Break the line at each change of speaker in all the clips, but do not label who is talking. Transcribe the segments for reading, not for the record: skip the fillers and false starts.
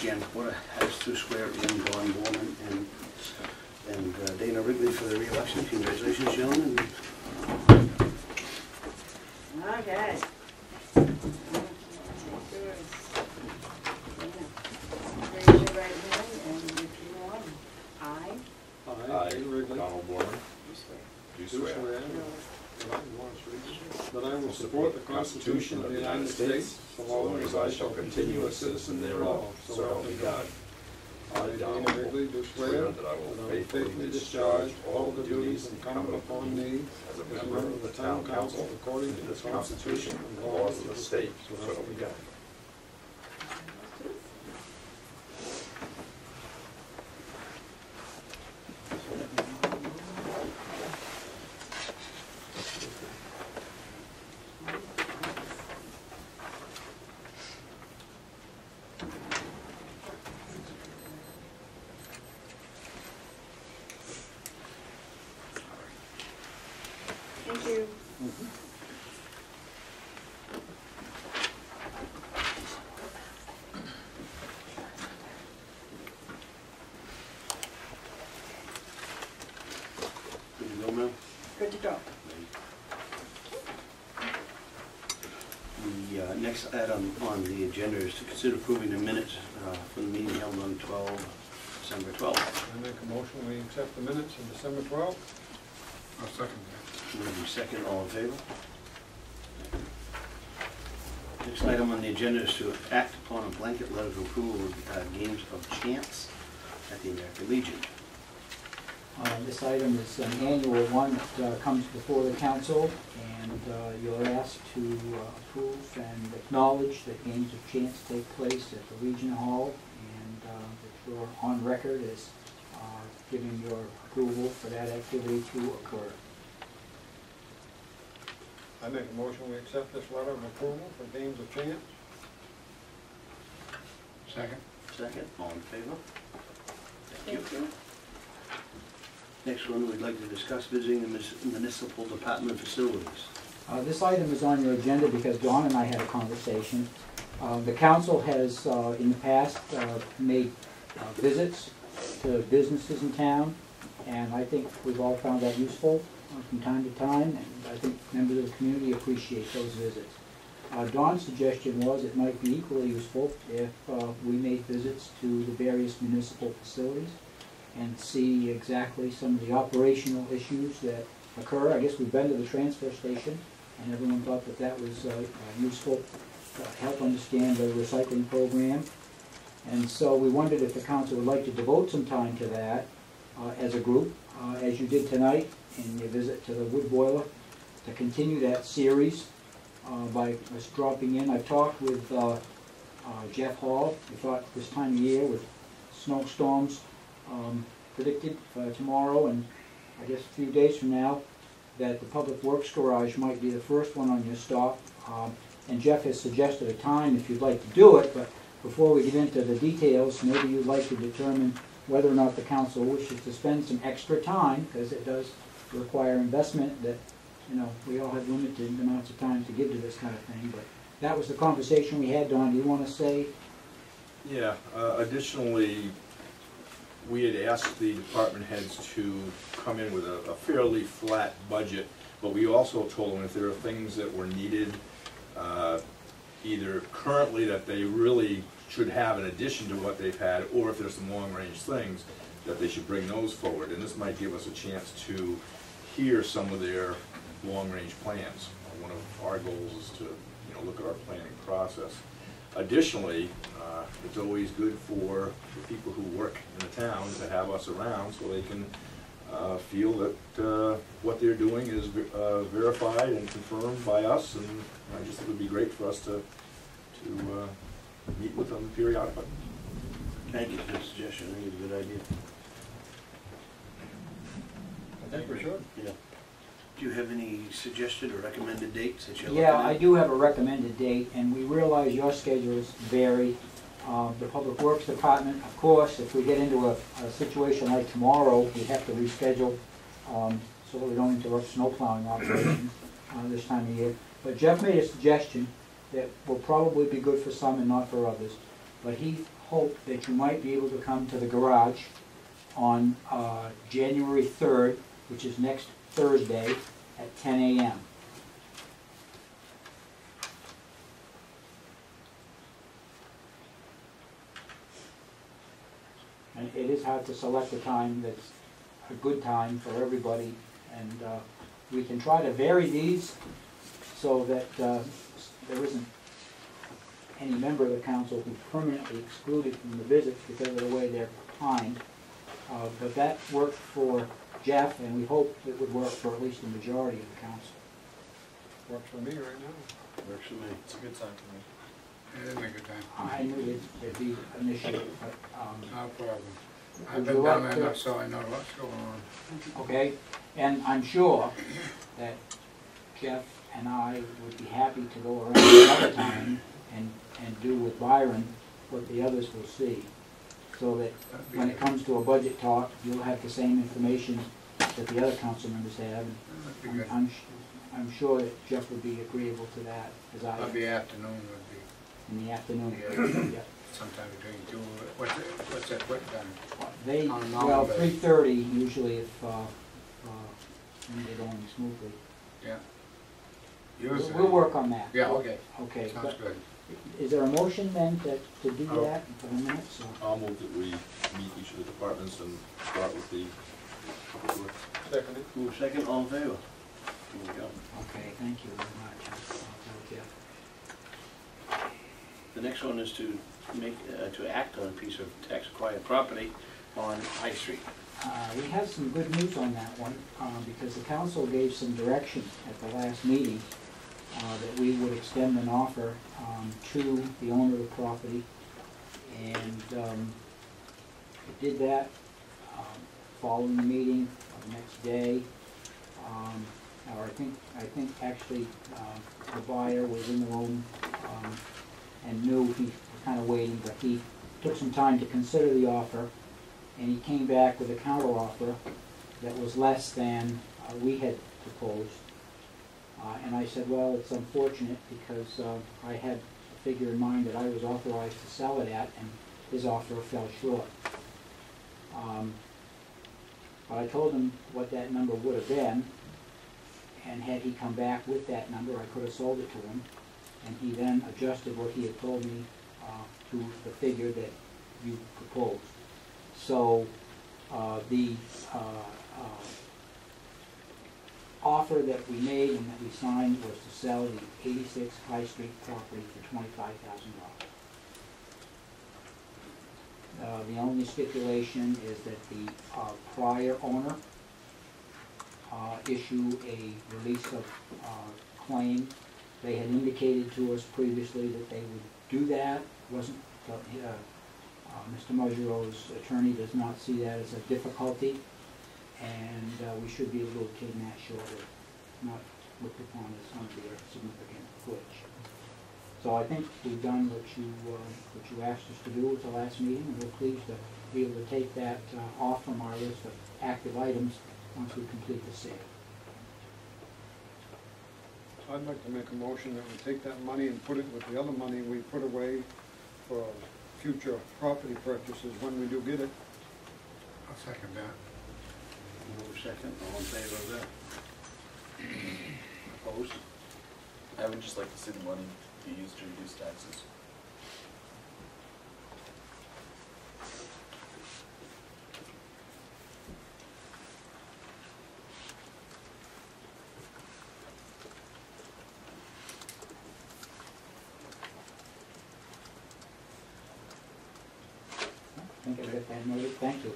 Jan Porter has to swear in Don Borman and Dana Wrigley for the re-election. Congratulations, gentlemen.
Okay. Raise your right hand and repeat on. I
Donald Borman, do swear
that I will support the Constitution of the United States so long as I shall continue a citizen thereof, so help me God. I, Dana Wrigley, do swear that I will faithfully discharge all the duties incumbent upon me as a member of the Town Council according to the Constitution and laws of the state, so help me God.
Thank you.
Good to go, ma'am?
Good to go.
The next item on the agenda is to consider approving the minutes for the meeting held on December 12th.
I make a motion, we accept the minutes of December 12th. I'll second that.
Moving second, all in favor? Next item on the agenda is to act upon a blanket letter of approval of games of chance at the American Legion.
This item is an annual one that comes before the council, and you're asked to approve and acknowledge that games of chance take place at the Legion Hall, and that you're on record as giving your approval for that activity to occur.
I make a motion, we accept this letter of approval for games of chance.
Second. Second, all in favor? Thank you. Next one, we'd like to discuss visiting the municipal department facilities.
This item is on your agenda because Dawn and I had a conversation. The council has, in the past, made visits to businesses in town, and I think we've all found that useful from time to time, and I think members of the community appreciate those visits. Dawn's suggestion was it might be equally useful if we made visits to the various municipal facilities and see exactly some of the operational issues that occur. I guess we've been to the transfer station, and everyone thought that that was useful to help understand the recycling program. And so we wondered if the council would like to devote some time to that as a group, as you did tonight in your visit to the wood boiler, to continue that series by us dropping in. I talked with Jeff Hall. We thought this time of year with snowstorms predicted for tomorrow and I guess a few days from now, that the Public Works Garage might be the first one on your stop. And Jeff has suggested a time if you'd like to do it, but before we get into the details, maybe you'd like to determine whether or not the council wishes to spend some extra time, because it does require investment that, you know, we all have limited amounts of time to give to this kind of thing. But that was the conversation we had. Don, do you want to say?
Yeah, additionally, we had asked the department heads to come in with a fairly flat budget, but we also told them if there are things that were needed, either currently that they really should have in addition to what they've had, or if there's some long-range things, that they should bring those forward. And this might give us a chance to hear some of their long-range plans. One of our goals is to, you know, look at our planning process. Additionally, it's always good for the people who work in the town to have us around so they can feel that what they're doing is verified and confirmed by us, and I just think it would be great for us to meet with them periodically.
Thank you for the suggestion. I think it's a good idea.
I think we should.
Yeah. Do you have any suggested or recommended dates that you're looking
Yeah,
at?
I do have a recommended date, and we realize your schedules vary. The Public Works Department, of course, if we get into a situation like tomorrow, we have to reschedule so that we don't interrupt snow plowing operations this time of year. But Jeff made a suggestion that will probably be good for some and not for others. But he hope that you might be able to come to the garage on January 3rd, which is next Thursday, at 10 a.m. And it is hard to select a time that's a good time for everybody, and we can try to vary these so that there isn't any member of the council who's permanently excluded from the visits because of the way they're timed. But that worked for Jeff, and we hope it would work for at least the majority of the council.
Works for me right now.
Works for me.
It's a good time for me.
It is a good time.
I knew there'd be an issue, but,
No problem.
Would
I've
you
been
like
down there
to-
enough so I know what's going on.
okay? And I'm sure that Jeff and I would be happy to go around another time and do with Byron what the others will see. So that when it comes to a budget talk, you'll have the same information that the other council members have. And
That'd be good.
I'm sure that Jeff would be agreeable to that, as I am,
Probably afternoon would
in the afternoon.
Yeah.
Yeah.
be sometime between two, what's that, what time?
They,
On a normal
well,
day.
3:30 usually if things are going smoothly.
Yeah.
We'll
Usually.
we'll work on that.
Yeah, okay,
Okay,
sounds
but
good.
is there a motion then to do
Oh.
that for the minutes? or-
I'll move that we meet each of the departments and start with the public works.
Seconded.
Move second, all in favor? There we go.
Okay, thank you very much. I'll tell Jeff.
The next one is to act on a piece of tax-acquired property on High Street.
We have some good news on that one, because the council gave some direction at the last meeting that we would extend an offer to the owner of the property. And we did that following the meeting, the next day. Or I think actually the buyer was in the room and knew he was kind of waiting, but he took some time to consider the offer. And he came back with a counteroffer that was less than we had proposed. And I said, well, it's unfortunate because I had a figure in mind that I was authorized to sell it at, and his offer fell short. But I told him what that number would have been, and had he come back with that number, I could have sold it to him. And he then adjusted what he had told me to the figure that you proposed. So the offer that we made and that we signed was to sell the 86 High Street property for $25,000. The only stipulation is that the prior owner issue a release of claim. They had indicated to us previously that they would do that. Wasn't Mr. Muggero's attorney does not see that as a difficulty, and we should be able to obtain that shortly. Not looked upon as going to be a significant glitch. So I think we've done what you asked us to do at the last meeting, and we're pleased to be able to take that off from our list of active items once we complete the sale.
I'd like to make a motion that we take that money and put it with the other money we put away for future property purchases when we do get it. I'll second that.
Move second, all in favor of that? Opposed?
I would just like to see the money be used to reduce taxes.
I think I got that noted. Thank you.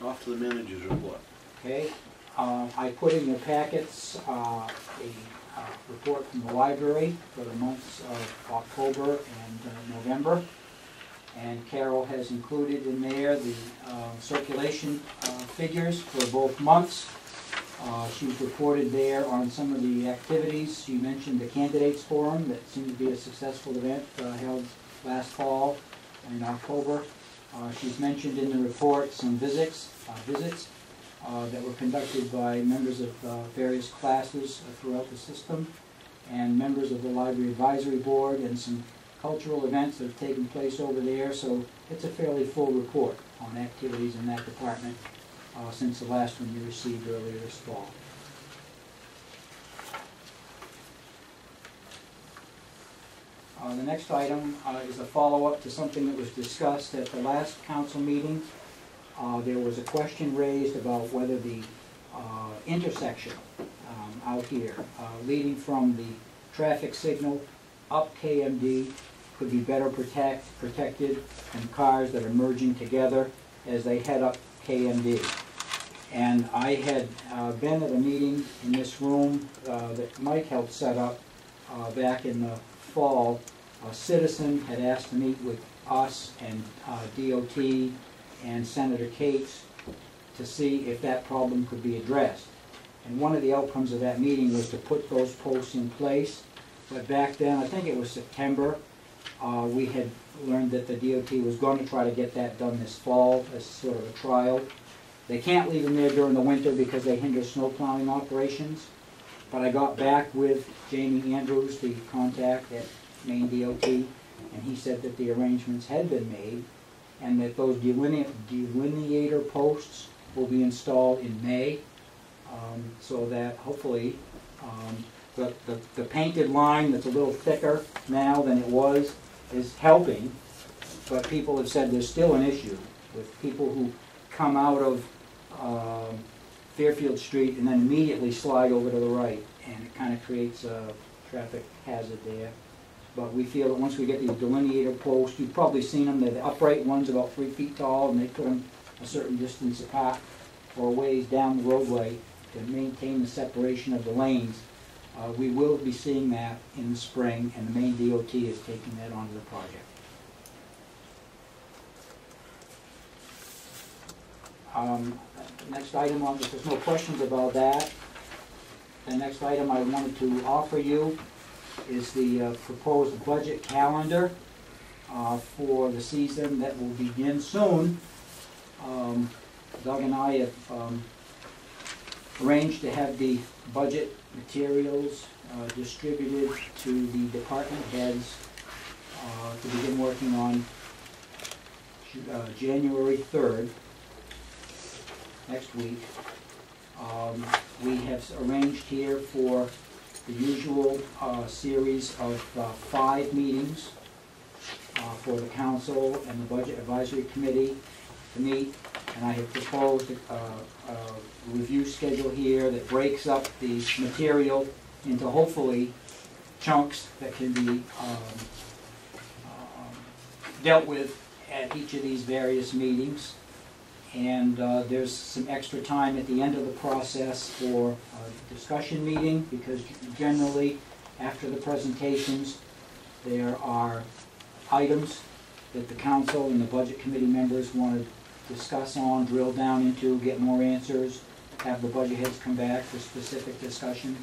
Off to the manager's report.
Okay, I put in your packets a report from the library for the months of October and November. And Carol has included in there the circulation figures for both months. She's reported there on some of the activities. She mentioned the candidates forum that seemed to be a successful event held last fall in October. She's mentioned in the report some visits that were conducted by members of various classes throughout the system, and members of the Library Advisory Board, and some cultural events that have taken place over there. So it's a fairly full report on activities in that department since the last one you received earlier this fall. The next item is a follow-up to something that was discussed at the last council meeting. There was a question raised about whether the intersection out here, leading from the traffic signal up KMD, could be better protected from cars that are merging together as they head up KMD. And I had been at a meeting in this room that Mike helped set up back in the fall. A citizen had asked to meet with us and DOT and Senator Cates to see if that problem could be addressed. And one of the outcomes of that meeting was to put those posts in place. But back then, I think it was September, we had learned that the DOT was going to try to get that done this fall as sort of a trial. They can't leave them there during the winter because they hinder snow plowing operations. But I got back with Jamie Andrews, the contact at Maine DOT, and he said that the arrangements had been made and that those delineator posts will be installed in May, so that hopefully the painted line that's a little thicker now than it was is helping, but people have said there's still an issue with people who come out of Fairfield Street and then immediately slide over to the right, and it kind of creates a traffic hazard there. But we feel that once we get these delineator posts, you've probably seen them, they're the upright ones about 3 feet tall, and they put them a certain distance apart or a ways down the roadway to maintain the separation of the lanes. We will be seeing that in the spring, and the Maine DOT is taking that onto the project. Next item on, if there's no questions about that, the next item I wanted to offer you is the proposed budget calendar for the season that will begin soon. Doug and I have arranged to have the budget materials distributed to the department heads to begin working on January 3rd, next week. We have arranged here for the usual series of 5 meetings for the council and the budget advisory committee to meet, and I have proposed a review schedule here that breaks up the material into hopefully chunks that can be dealt with at each of these various meetings. And there's some extra time at the end of the process for a discussion meeting, because generally after the presentations there are items that the council and the budget committee members want to discuss on, drill down into, get more answers, have the budget heads come back for specific discussion.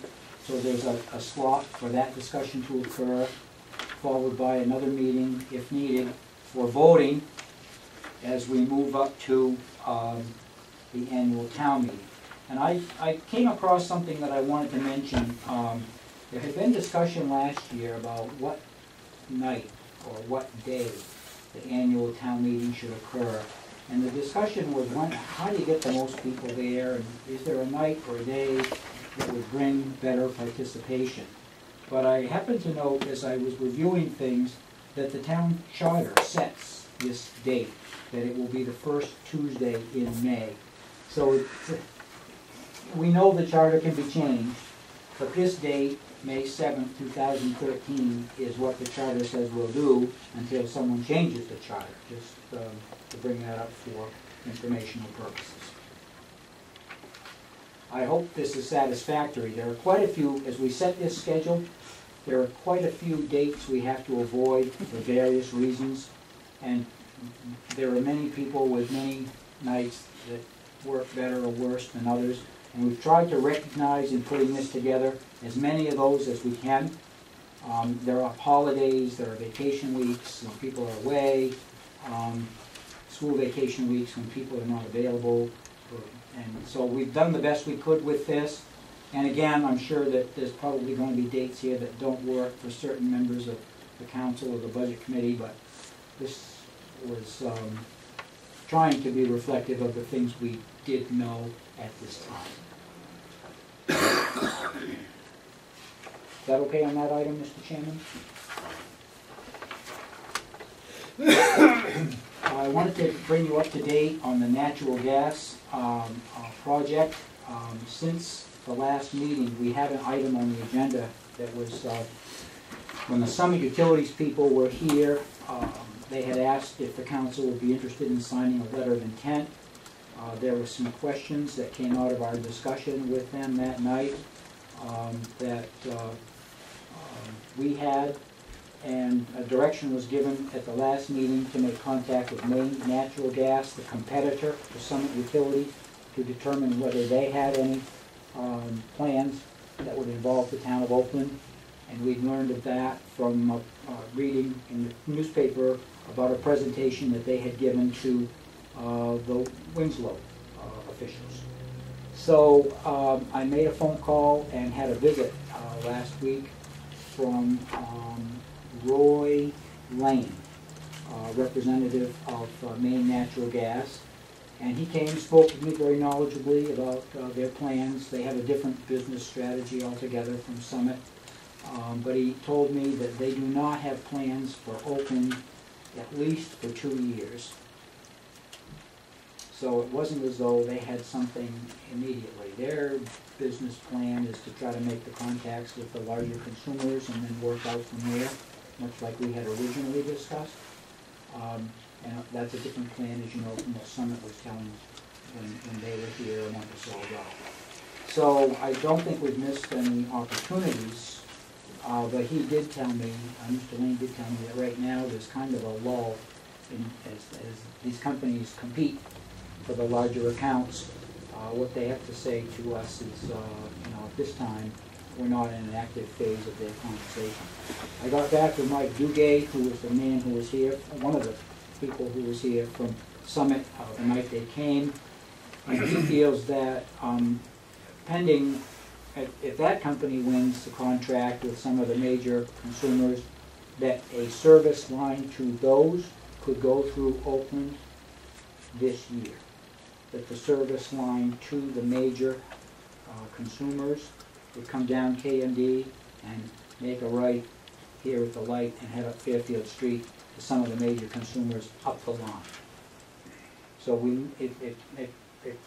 So there's a slot for that discussion to occur, followed by another meeting if needed for voting as we move up to the annual town meeting. And I came across something that I wanted to mention. There had been discussion last year about what night or what day the annual town meeting should occur. And the discussion was, how do you get the most people there, and is there a night or a day that would bring better participation? But I happened to note as I was reviewing things that the town charter sets this date, that it will be the first Tuesday in May. So we know the charter can be changed, but this date, May 7th, 2013, is what the charter says we'll do until someone changes the charter, just to bring that up for informational purposes. I hope this is satisfactory. There are quite a few, as we set this schedule, there are quite a few dates we have to avoid for various reasons, and there are many people with many nights that work better or worse than others, and we've tried to recognize in putting this together as many of those as we can. There are holidays, there are vacation weeks when people are away, school vacation weeks when people are not available, and so we've done the best we could with this. And again, I'm sure that there's probably going to be dates here that don't work for certain members of the council or the budget committee, but this was trying to be reflective of the things we did know at this time. Is that okay on that item, Mr. Chairman? I wanted to bring you up to date on the natural gas project. Since the last meeting, we had an item on the agenda that was, when the Summit Utilities people were here, they had asked if the council would be interested in signing a letter of intent. There were some questions that came out of our discussion with them that night that we had, and a direction was given at the last meeting to make contact with Maine Natural Gas, the competitor to Summit Utility, to determine whether they had any plans that would involve the town of Oakland. And we'd learned of that from reading in the newspaper about a presentation that they had given to the Winslow officials. So I made a phone call and had a visit last week from Roy Lane, representative of Maine Natural Gas. And he came and spoke to me very knowledgeably about their plans. They have a different business strategy altogether from Summit. But he told me that they do not have plans for Oakland at least for 2 years. So it wasn't as though they had something immediately. Their business plan is to try to make the contacts with the larger consumers and then work out from there, much like we had originally discussed. And that's a different plan, as you know, from what Summit was telling when they were here and what this all about. So I don't think we've missed any opportunities, but he did tell me, Mr. Lane did tell me that right now there's kind of a lull as these companies compete for the larger accounts. What they have to say to us is, at this time, we're not in an active phase of their conversation. I got back with Mike Dugay, who was the man who was here, one of the people who was here from Summit the night they came, and he feels that pending, if that company wins the contract with some of the major consumers, that a service line to those could go through Oakland this year. That the service line to the major consumers would come down KMD and make a right here at the light and head up Fairfield Street to some of the major consumers up the line. So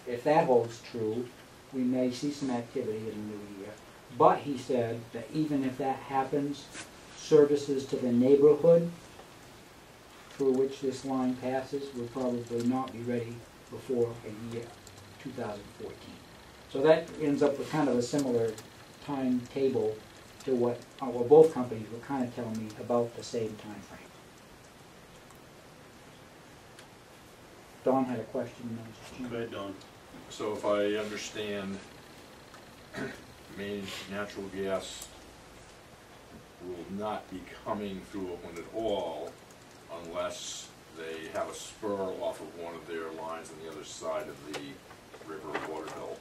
if that holds true, we may see some activity in the new year. But he said that even if that happens, services to the neighborhood through which this line passes would probably not be ready before a year, 2014. So that ends up with kind of a similar timetable to what both companies were kind of telling me about the same time frame. Don had a question.
Go ahead, Don.
So if I understand, Maine Natural Gas will not be coming through Oakland at all unless they have a spur off of one of their lines on the other side of the river Waterville.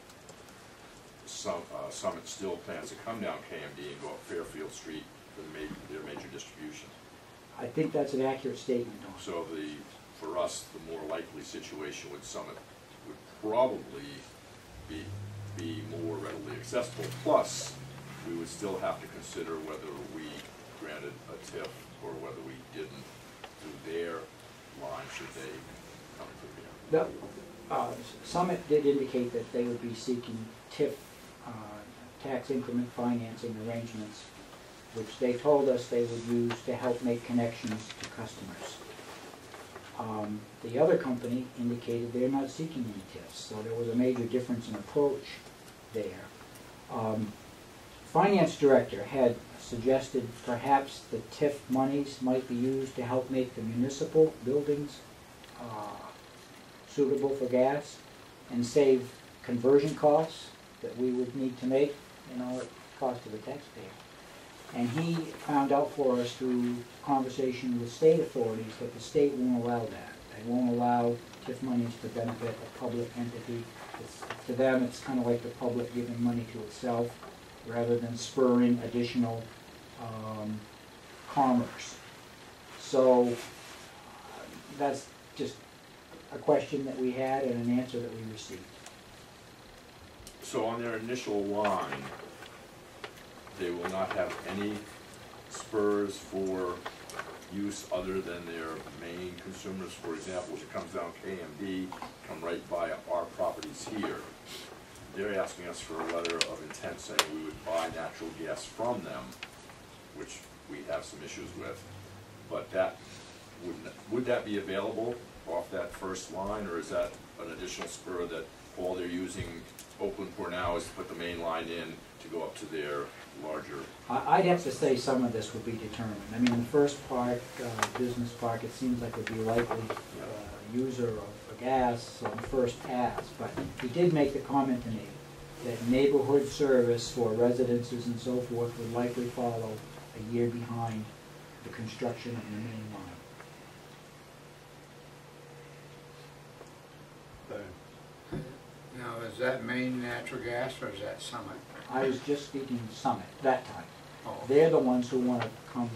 Summit still plans to come down KMD and go up Fairfield Street for their major distribution.
I think that's an accurate statement, Don.
So for us, the more likely situation with Summit would probably be more readily accessible. Plus, we would still have to consider whether we granted a TIF or whether we didn't through their line should they come through here.
Summit did indicate that they would be seeking TIF, tax increment financing arrangements, which they told us they would use to help make connections to customers. The other company indicated they're not seeking any TIFs, so there was a major difference in approach there. Finance director had suggested perhaps the TIF monies might be used to help make the municipal buildings suitable for gas and save conversion costs that we would need to make, at cost to the taxpayer. And he found out for us through conversation with state authorities that the state won't allow that. They won't allow TIF monies to benefit a public entity. To them, it's kind of like the public giving money to itself rather than spurring additional commerce. So that's just a question that we had and an answer that we received.
So on their initial line, they will not have any spurs for use other than their main consumers? For example, if it comes down KMD, come right by our properties here, they're asking us for a letter of intent saying we would buy natural gas from them, which we have some issues with. But that, would that be available off that first line, or is that an additional spur that all they're using Oakland for now is to put the main line in to go up to their larger?
I'd have to say some of this would be determined. I mean, the first park, business park, it seems like would be likely user of gas on the first pass, but he did make the comment to me that neighborhood service for residences and so forth would likely follow a year behind the construction of the main line.
Now, is that main natural gas or is that Summit?
I was just speaking Summit that time.
Oh.
They're the ones who want to come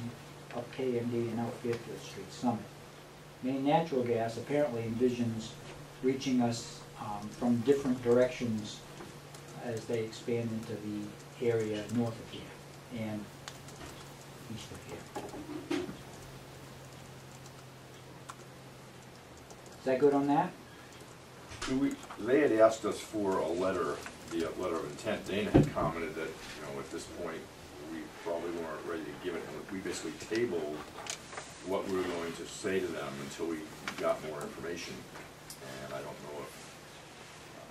up KMD and out Fairfield Street, Summit. Maine Natural Gas apparently envisions reaching us from different directions as they expand into the area north of here and east of here. Is that good on that?
They had asked us for a letter, the letter of intent. Dana had commented that, at this point, we probably weren't ready to give it. We basically tabled what we were going to say to them until we got more information. And I don't know if,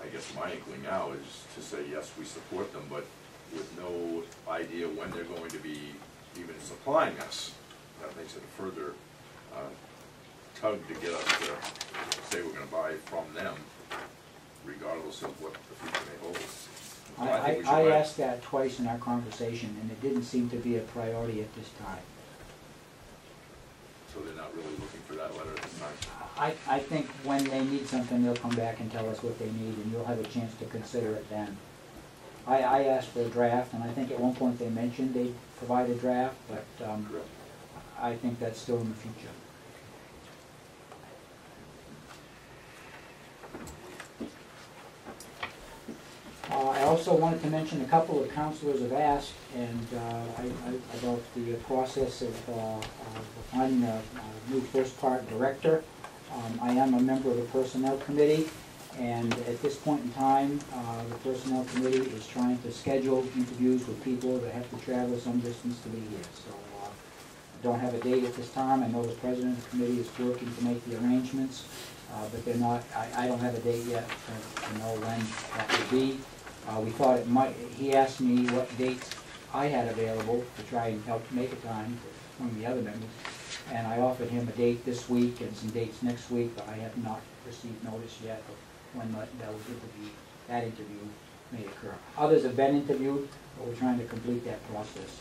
I guess my inkling now is to say, yes, we support them, but with no idea when they're going to be even supplying us. That makes it a further tug to get us to say we're going to buy from them, regardless of what the future may hold. So
I asked that twice in our conversation, and it didn't seem to be a priority at this time.
So they're not really looking for that letter at this time?
I think when they need something, they'll come back and tell us what they need, and you'll have a chance to consider it then. I asked for a draft, and I think at one point they mentioned they'd provide a draft, but I think that's still in the future. I also wanted to mention a couple of councilors have asked about the process of finding a new first park director. I am a member of the personnel committee, and at this point in time, the personnel committee is trying to schedule interviews with people that have to travel some distance to be here. So I don't have a date at this time. I know the president of the committee is working to make the arrangements, but they're not. I don't have a date yet to know when that would be. We thought it might, he asked me what dates I had available to try and help make a time for one of the other members. And I offered him a date this week and some dates next week, but I have not received notice yet of when that interview may occur. Others have been interviewed, but we're trying to complete that process.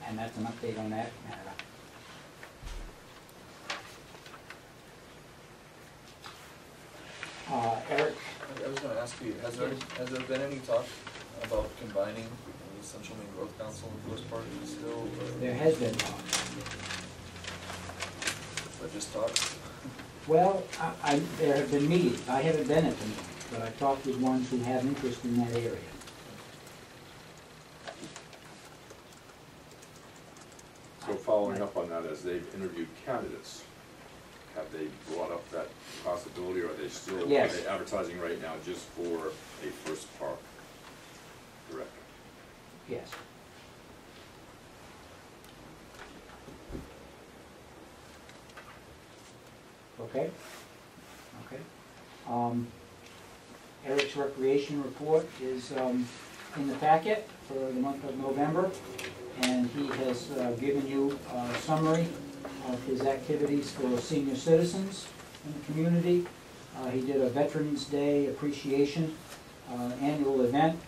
And that's an update on that matter. Eric?
I was going to ask you, has there been any talk about combining the Central Maine Growth Council and Forest Park still? Or?
There has been talk.
But just talk?
Well, there have been meetings. I haven't been at the meetings, but I've talked with ones who have interest in that area.
So following up on that, as they've interviewed candidates, have they brought up that possibility, or are they still
Yes.
Are they advertising right now just for a first park director?
Yes. Okay? Okay. Eric's recreation report is in the packet for the month of November, and he has given you a summary of his activities for senior citizens in the community. He did a Veterans Day appreciation annual event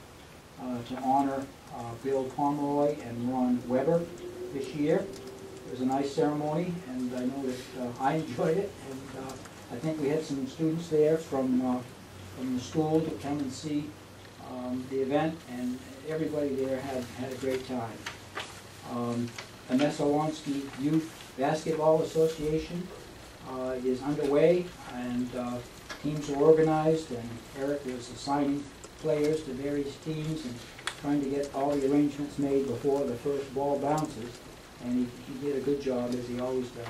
to honor Bill Pomeroy and Ron Weber this year. It was a nice ceremony, and I know that I enjoyed it, and I think we had some students there from the school to come and see the event, and everybody there had a great time. Vanessa Lonsky Youth Basketball Association is underway, and teams are organized, and Eric is assigning players to various teams and trying to get all the arrangements made before the first ball bounces. And he did a good job, as he always does,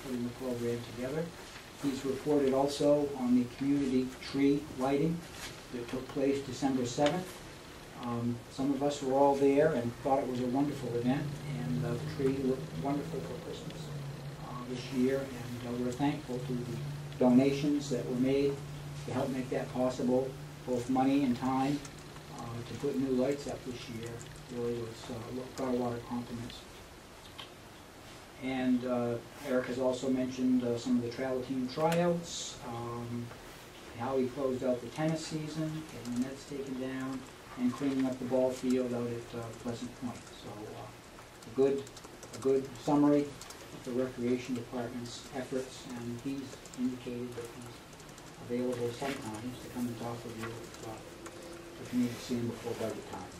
putting the program together. He's reported also on the community tree lighting that took place December 7th. Some of us were all there and thought it was a wonderful event, and the tree looked wonderful for Christmas this year, and we're thankful to the donations that were made to help make that possible, both money and time, to put new lights up this year. Really was got a lot of compliments. And Eric has also mentioned some of the travel team tryouts, how he closed out the tennis season, getting the nets taken down, and cleaning up the ball field out at Pleasant Point. So a good summary of the Recreation Department's efforts, and he's indicated that he's available sometimes to come and talk with you if you need to see him before budget time.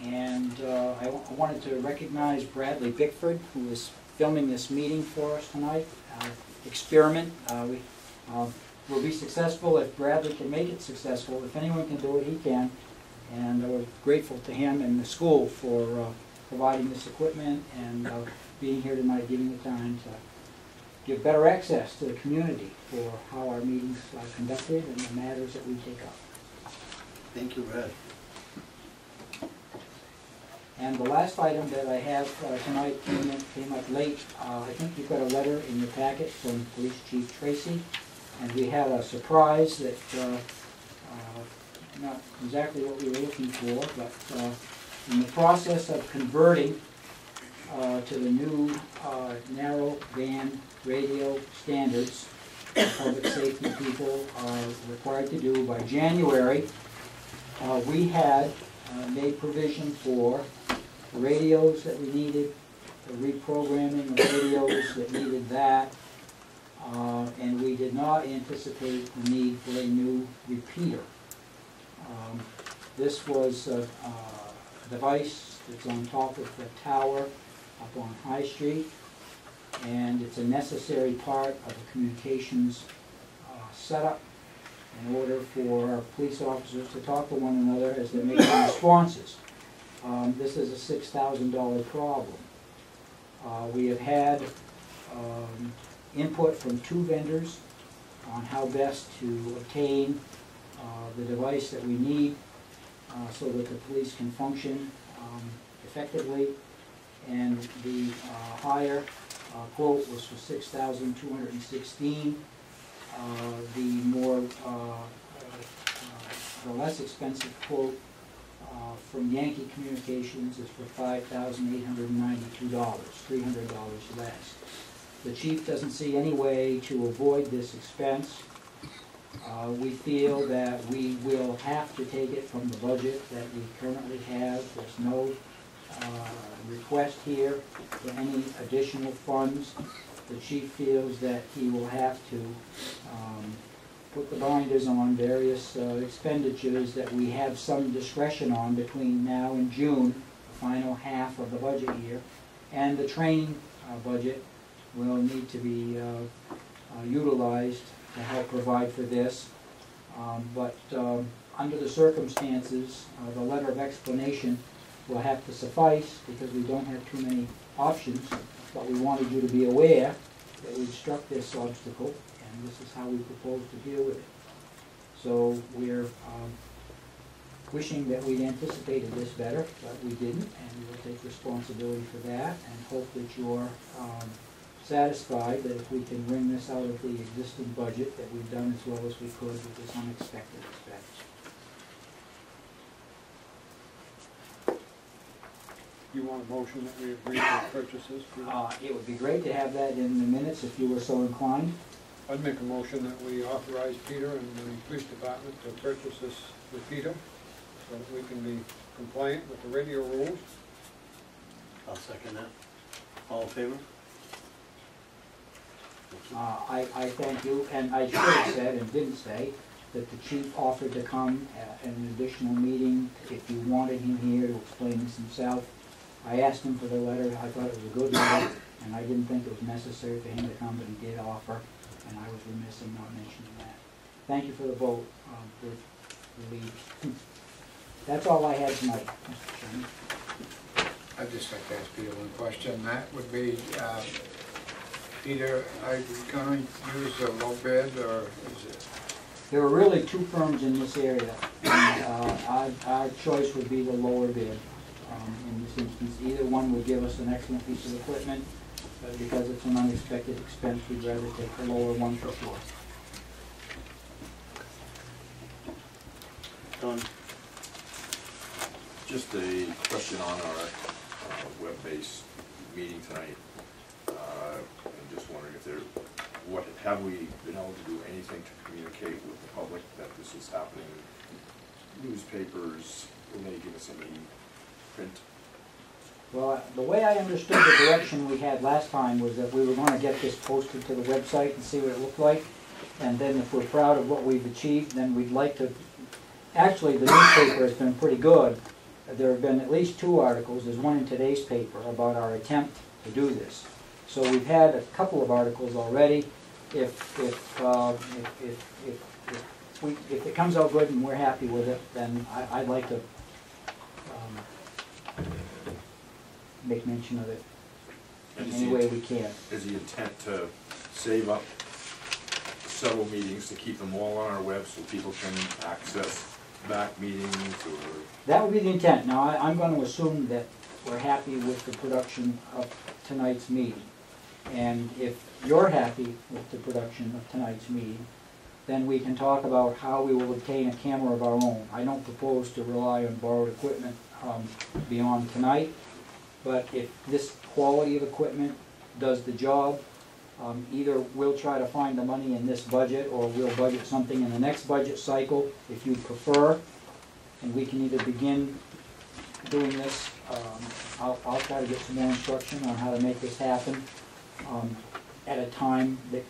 And I wanted to recognize Bradley Bickford, who is filming this meeting for us tonight. Experiment. We'll be successful if Bradley can make it successful. If anyone can do it, he can. And we're grateful to him and the school for providing this equipment and being here tonight, giving the time to give better access to the community for how our meetings are conducted and the matters that we take up.
Thank you, Brad.
And the last item that I have tonight came up late. I think you've got a letter in your packet from Police Chief Tracy, and we had a surprise that not exactly what we were looking for, but in the process of converting to the new narrow band radio standards that public safety people are required to do by January, we had made provision for the radios that we needed, the reprogramming of radios that needed that, and we did not anticipate the need for a new repeater. This was a device that's on top of the tower up on High Street, and it's a necessary part of the communications setup in order for our police officers to talk to one another as they're making responses. This is a $6,000 problem. We have had input from 2 vendors on how best to obtain the device that we need so that the police can function effectively. And the higher quote was for $6,216. The less expensive quote from Yankee Communications is for $5,892, $300 less. The chief doesn't see any way to avoid this expense. We feel that we will have to take it from the budget that we currently have. There's no request here for any additional funds. The chief feels that he will have to put the binders on various expenditures that we have some discretion on between now and June, the final half of the budget year, and the training budget will need to be utilized to help provide for this. But under the circumstances, the letter of explanation will have to suffice because we don't have too many options, but we wanted you to be aware that we've struck this obstacle, and this is how we propose to deal with it. So we're wishing that we'd anticipated this better, but we didn't, and we'll take responsibility for that and hope that you're satisfied that if we can bring this out of the existing budget, that we've done as well as we could with this unexpected expense.
You want a motion that we agree to purchases?
It would be great to have that in the minutes if you were so inclined.
I'd make a motion that we authorize Peter and the police department to purchase this repeater so that we can be compliant with the radio rules.
I'll second that. All in favor?
I thank you, and I should have said and didn't say that the chief offered to come at an additional meeting if you wanted him here to explain this himself. I asked him for the letter, I thought it was a good letter, and I didn't think it was necessary for him to come, but he did offer, and I was remiss in not mentioning that. Thank you for the vote, for leave. That's all I had tonight, Mr. Chairman.
I'd just like to ask Peter one question. That would be, Peter, are you going to use a low bid, or is it?
There are really two firms in this area, and our choice would be the lower bid. In this instance, either one would give us an excellent piece of equipment, but because it's an unexpected expense, we'd rather take the lower one for sure.
Don?
Just a question on our web-based meeting tonight. I'm just wondering if there, have we been able to do anything to communicate with the public that this is happening? Newspapers, will they give us any print?
Well, the way I understood the direction we had last time was that we were going to get this posted to the website and see what it looked like, and then if we're proud of what we've achieved, then we'd like to. Actually, the newspaper has been pretty good. There have been at least 2 articles. There's one in today's paper about our attempt to do this. So we've had a couple of articles already. If it comes out good and we're happy with it, then I'd like to make mention of it in any way we can.
Is the intent to save up several meetings to keep them all on our web so people can access back meetings, or?
That would be the intent. Now, I'm going to assume that we're happy with the production of tonight's meeting. And if you're happy with the production of tonight's meeting, then we can talk about how we will obtain a camera of our own. I don't propose to rely on borrowed equipment beyond tonight, but if this quality of equipment does the job, either we'll try to find the money in this budget, or we'll budget something in the next budget cycle, if you prefer, and we can either begin doing this. I'll try to get some more instruction on how to make this happen at a time that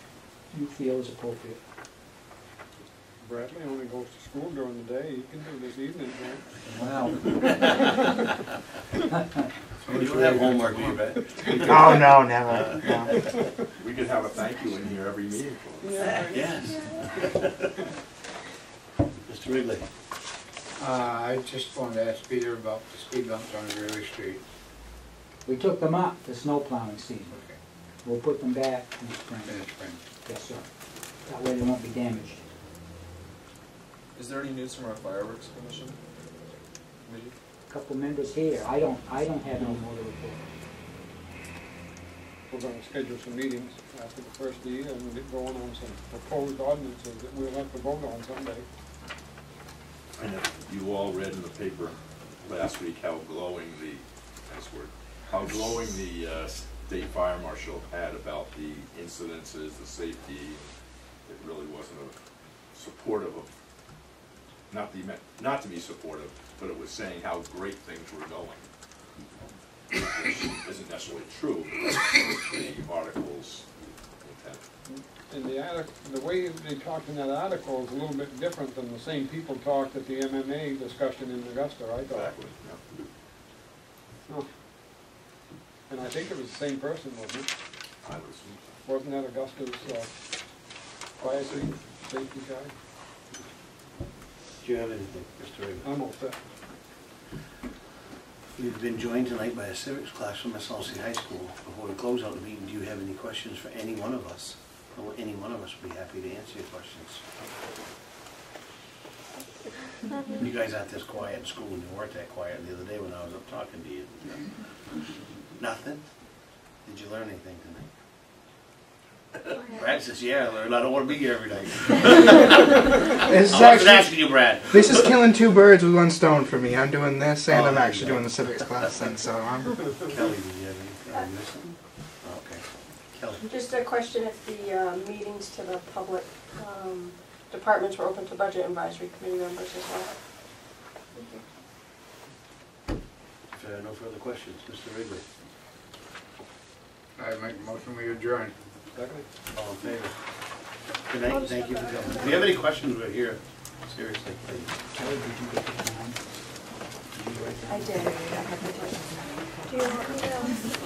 you feel is appropriate.
Bradley only goes to school during the day. He can do this evening, right?
Well.
We don't have homework, do you, bet?
Oh, no, never. No.
We could have a thank you in here every meeting for us.
Yes. Mr. Wrigley?
I just wanted to ask Peter about the speed bumps on Greeley Street.
We took them up for snow plowing season.
Okay.
We'll put them back in the spring.
In the spring.
Yes, sir. That way they won't be damaged.
Is there any news from our fireworks commission? Committee?
A couple members here. I don't have any more to report.
We're going to schedule some meetings after the first of the year, and we'll get going on some proposed ordinances that we'll have to vote on someday.
I know you all read in the paper last week how glowing how glowing the state fire marshal had about the incidences, the safety. It really wasn't supportive of, not to be supportive, but it was saying how great things were going. Which isn't necessarily true, but that's the article's intent.
And the way they talked in that article is a little bit different than the same people talked at the MMA discussion in Augusta, I thought.
Exactly, yeah.
Oh. And I think it was the same person, wasn't it?
I would assume so.
Wasn't that Augusta's fire safety guy?
Do you have anything, Mr. Wrigley?
I'm all set.
We've been joined tonight by a civics class from SLC High School. Before we close out the meeting, do you have any questions for any one of us? Or any one of us would be happy to answer your questions. You guys aren't this quiet in school, and you weren't that quiet the other day when I was up talking to you. Nothing? Did you learn anything tonight? Brad says, yeah, I learned. I don't want to be here every night.
This is
I wasn't
actually,
asking you, Brad.
this is killing 2 birds with 1 stone for me. I'm doing this, and I'm actually doing the civics class thing, so I'm...
Kelly, did you have anything? Did I miss something? Okay. Kelly.
Just a question if the meetings to the public departments were open to budget advisory committee members as well.
If there are no further questions, Mr. Wrigley.
I make a motion we adjourn.
Second?
All in favor? Good night, thank you for coming. If you have any questions, we're here. Seriously.
Kelly, did you get the time? Did you write that
I did. Do you want me to?